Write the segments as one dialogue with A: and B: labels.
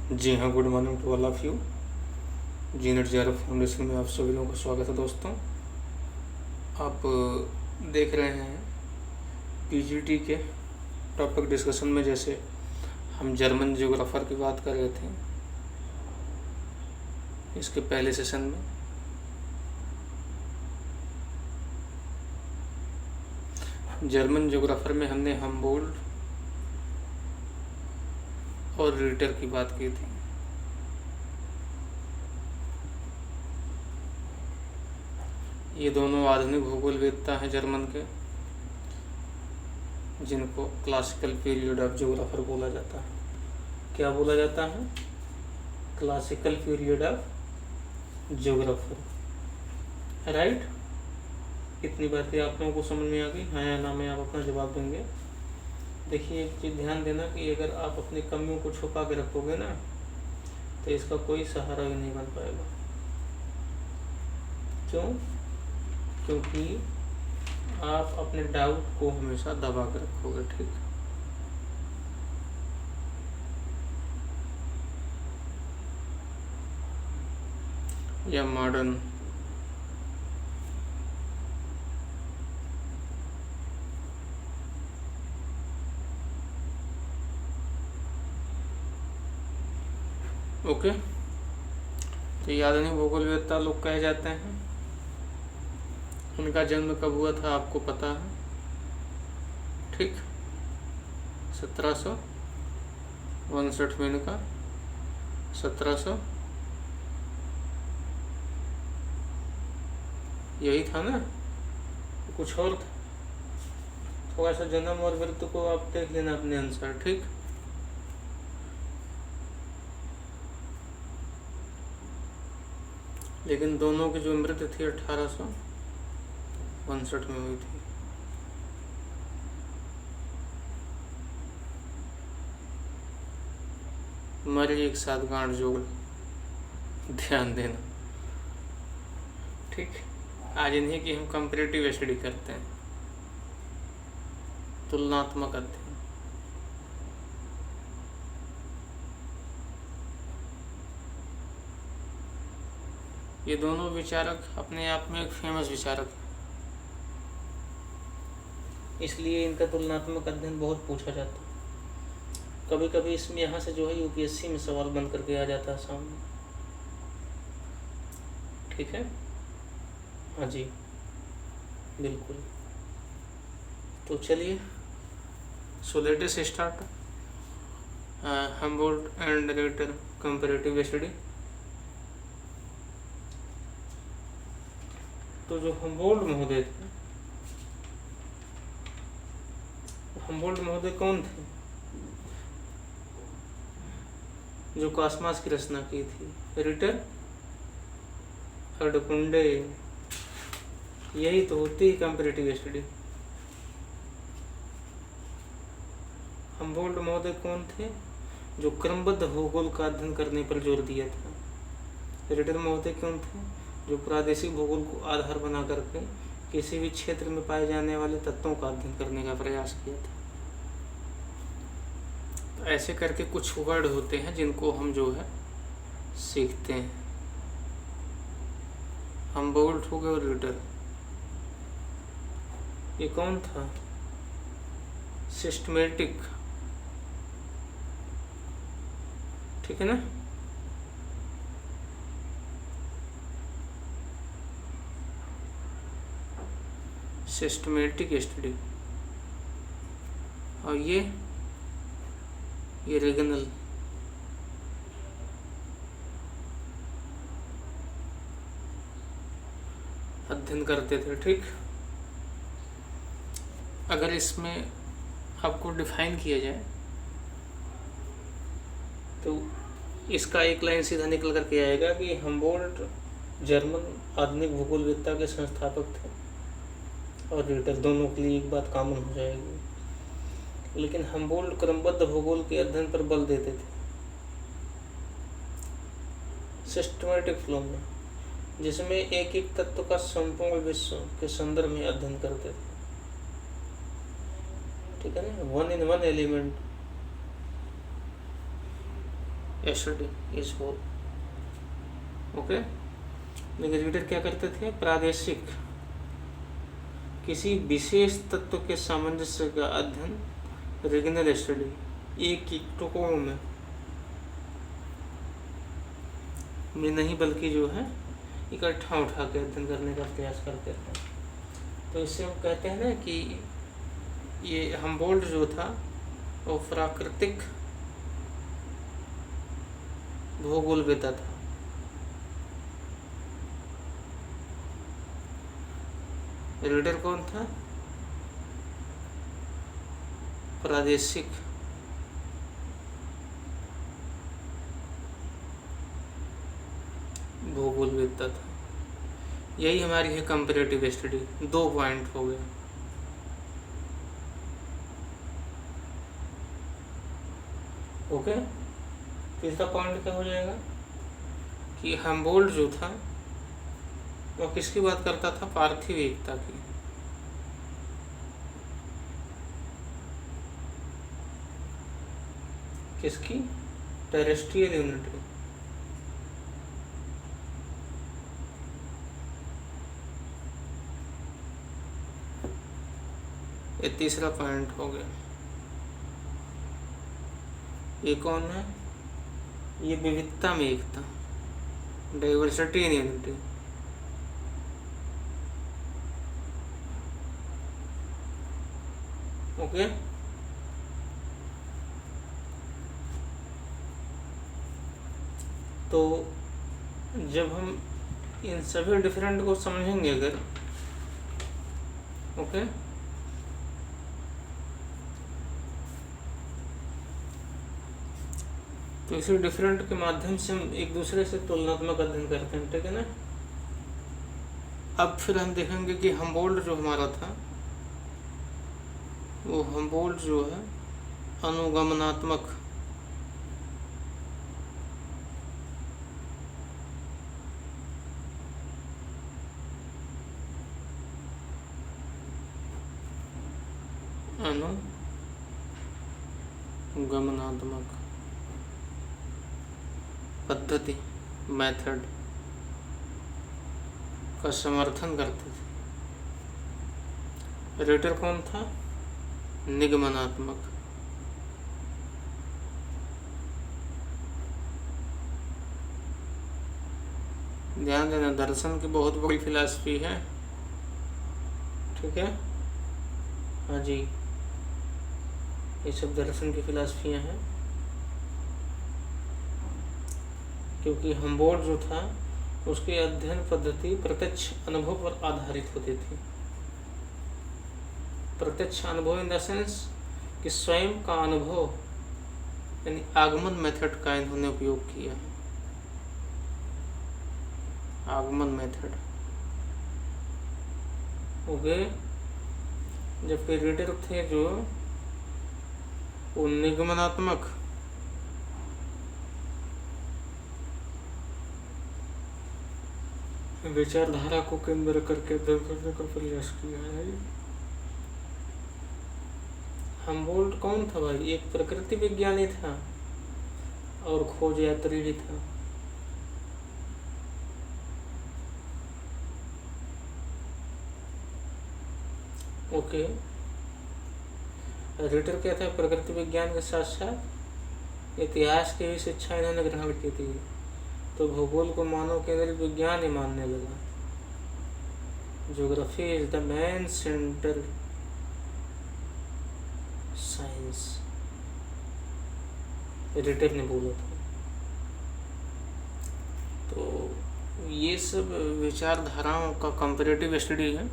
A: जी हाँ, good morning to all of you. जीनेट JRF foundation में आप सभी लोगों का स्वागत है दोस्तों। आप देख रहे हैं पीजीटी के टॉपिक डिस्कशन में, जैसे हम जर्मन जियोग्राफर की बात कर रहे थे इसके पहले सेशन में। जर्मन जियोग्राफर में हमने हमबोल्ट और रिटर की बात की थी। ये दोनों आधुनिक भूगोलवेत्ता हैं जर्मन के, जिनको क्लासिकल पीरियड ऑफ जियोग्राफर बोला जाता है। क्या बोला जाता है? Classical period of geographer, right. इतनी बातें आप लोगों को समझ में आ गई, हाँ या ना में आप अपना जवाब देंगे। देखिए, एक चीज़ ध्यान देना कि अगर आप अपनी कमियों को छुपा के रखोगे ना, तो इसका कोई सहारा ही नहीं बन पाएगा। क्यों? क्योंकि आप अपने डाउट को हमेशा दबा के रखोगे, ठीक। या मॉडर्न ओके। तो ये आधुनिक भूगोलवेत्ता लोग कहे जाते हैं। उनका जन्म कब हुआ था आपको पता है, ठीक। 1762 में इनका 1700 यही था ना, कुछ और था। थोड़ा सा जन्म और मृत्यु को आप देख लेना अपने अनुसार, ठीक। लेकिन दोनों की जो मृत्यु थी 1862 में हुई थी। मरी एक साथ गांठ जोड़, ध्यान देना, ठीक। आज इन्हीं की हम कंपैरेटिव स्टडी करते हैं, तुलनात्मक अध्ययन। ये दोनों विचारक अपने आप में एक फेमस विचारक हैं, इसलिए इनका तुलनात्मक अध्ययन बहुत पूछा जाता है। कभी कभी इसमें यहाँ से जो है यूपीएससी में सवाल बन करके आ जाता है सामने, ठीक है। हाँ जी, बिल्कुल। तो चलिए, so let us start Humboldt and Ritter comparative study. तो जो हमबोल्ट महोदय थे, हमबोल्ट महोदय कौन थे? जो कॉस्मॉस की रचना की थी। रिटर, अडकुंडे, यही तो होती है कंपैरेटिव स्टडी। हमबोल्ट महोदय कौन थे? जो क्रमबद्ध भूगोल का अध्ययन करने पर जोर दिया था। रिटर महोदय कौन थे? जो प्रादेशिक भूगोल को आधार बना करके किसी भी क्षेत्र में पाए जाने वाले तत्वों का अध्ययन करने का प्रयास किया था। तो ऐसे करके कुछ वर्ड होते हैं जिनको हम जो है सीखते हैं। हमबोल्ट हो गए और रिटर। ये कौन था? सिस्टमेटिक, ठीक है ना। Systematic study. और ये रीजनल, अध्ययन करते थे, ठीक। अगर इसमें आपको डिफाइन किया जाए तो इसका एक लाइन सीधा निकल करके आएगा कि हमबोल्ट जर्मन आधुनिक भूगोलवेत्ता के संस्थापक थे, और रिटर दोनों के लिए एक बात कॉमन हो जाएगी। लेकिन हमबोल्ट क्रमबद्ध भूगोल के अध्ययन पर बल देते थे, सिस्टमैटिक फ्लो में, जिसमें एक एक तत्व का संपूर्ण विश्व के संदर्भ में अध्ययन करते थे, ठीक है ना। One in one element, SD is whole. Okay, लेकिन रीडर क्या करते थे, प्रादेशिक किसी विशेष तत्व के सामंजस्य का अध्ययन, रीजनल स्टडी, एक ही टुकड़ों में नहीं बल्कि जो है इकट्ठा उठा के अध्ययन करने का प्रयास करते थे। तो इससे हम कहते हैं ना कि ये हमबोल्ट जो था वो प्राकृतिक भूगोलवेत्ता था। रीडर कौन था, प्रादेशिक भूगोलवेत्ता था। यही हमारी है कंपैरेटिव स्टडी। 2 पॉइंट हो गए। ओके, तीसरा पॉइंट क्या हो जाएगा कि हमबोल्ट जो था वो किसकी बात करता था, पार्थिव एकता की। किसकी, टेरेस्ट्रियल यूनिटी। ये तीसरा पॉइंट हो गया। ये कौन है, ये विविधता में एकता, डाइवर्सिटी इन यूनिटी। ओके, तो जब हम इन सभी डिफरेंट को समझेंगे अगर, ओके, तो इसी डिफरेंट के माध्यम से हम एक दूसरे से तुलनात्मक अध्ययन करते हैं, ठीक है ना। अब फिर हम देखेंगे कि हमबोल्ट जो हमारा था वो हमबोल्ट जो है अनुगमनात्मक पद्धति, मेथड का समर्थन करते थे। रीडर कौन था, निगमनात्मक। ध्यान देना, दर्शन की बहुत बड़ी फिलॉसफी है, ठीक है। हाँ जी, ये सब दर्शन की फिलॉसफियाँ हैं। क्योंकि हमबोल्ट जो था उसकी अध्ययन पद्धति प्रत्यक्ष अनुभव पर आधारित होती थी। प्रत्यक्ष अनुभव इन द सेंस कि स्वयं का अनुभव, यानी आगमन मेथड का इन्होंने उपयोग किया है। आगमन मेथड, ओके। जबकि रीडर थे जो वो निगमनात्मक, विचारधारा को केंद्र करके अध्ययन करने का प्रयास किया है। हमबोल्ट कौन था भाई, एक प्रकृति विज्ञानी था और खोज यात्री भी था। ओके, रीडर क्या था, प्रकृति विज्ञान के साथ साथ इतिहास की भी शिक्षा इन्होंने ग्रहण की थी। तो भूगोल को मानव केंद्रित विज्ञान ही मानने लगा। Geography is the main central science, reader ने बोला था। तो ये सब विचारधाराओं का कंपैरेटिव स्टडी है।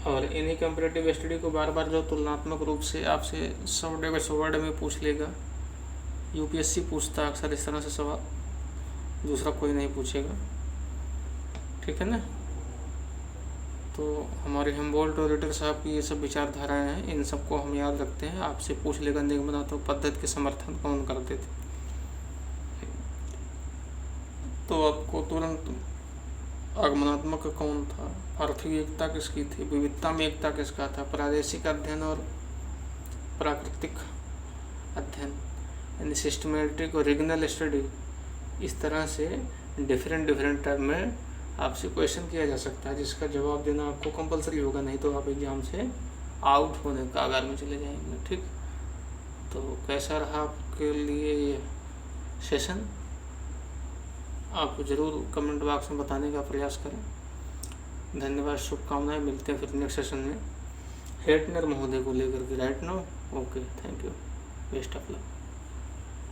A: और इन्हीं कंपैरेटिव स्टडी को बार बार जो तुलनात्मक रूप से आपसे 100 वर्ड में पूछ लेगा, यूपीएससी पूछता है अक्सर इस तरह से सवाल, दूसरा कोई नहीं पूछेगा, ठीक है ना। तो हमारे हमबोल्ट और रीडर साहब की ये सब विचारधाराएं हैं, इन सबको हम याद रखते हैं। आपसे पूछ लेगा निगमनात्मक पद्धति के समर्थन कौन करते थे, तो आपको तुरंत आगमनात्मक कौन था, पार्थिव एकता किसकी थी, विविधता में एकता किसका था, प्रादेशिक अध्ययन और प्राकृतिक अध्ययन, यानी सिस्टमेटिक और रीजनल स्टडी, इस तरह से डिफरेंट टाइप में आपसे क्वेश्चन किया जा सकता है, जिसका जवाब देना आपको कंपलसरी होगा, नहीं तो आप एग्ज़ाम से आउट होने का कगार में चले जाएंगे। ठीक, तो कैसा रहा आपके लिए ये सेशन, आप ज़रूर कमेंट बॉक्स में बताने का प्रयास करें। धन्यवाद, शुभकामनाएं, मिलते हैं फिर नेक्स्ट सेशन में हेटनर महोदय को लेकर के। Right now, okay, thank you, best of luck.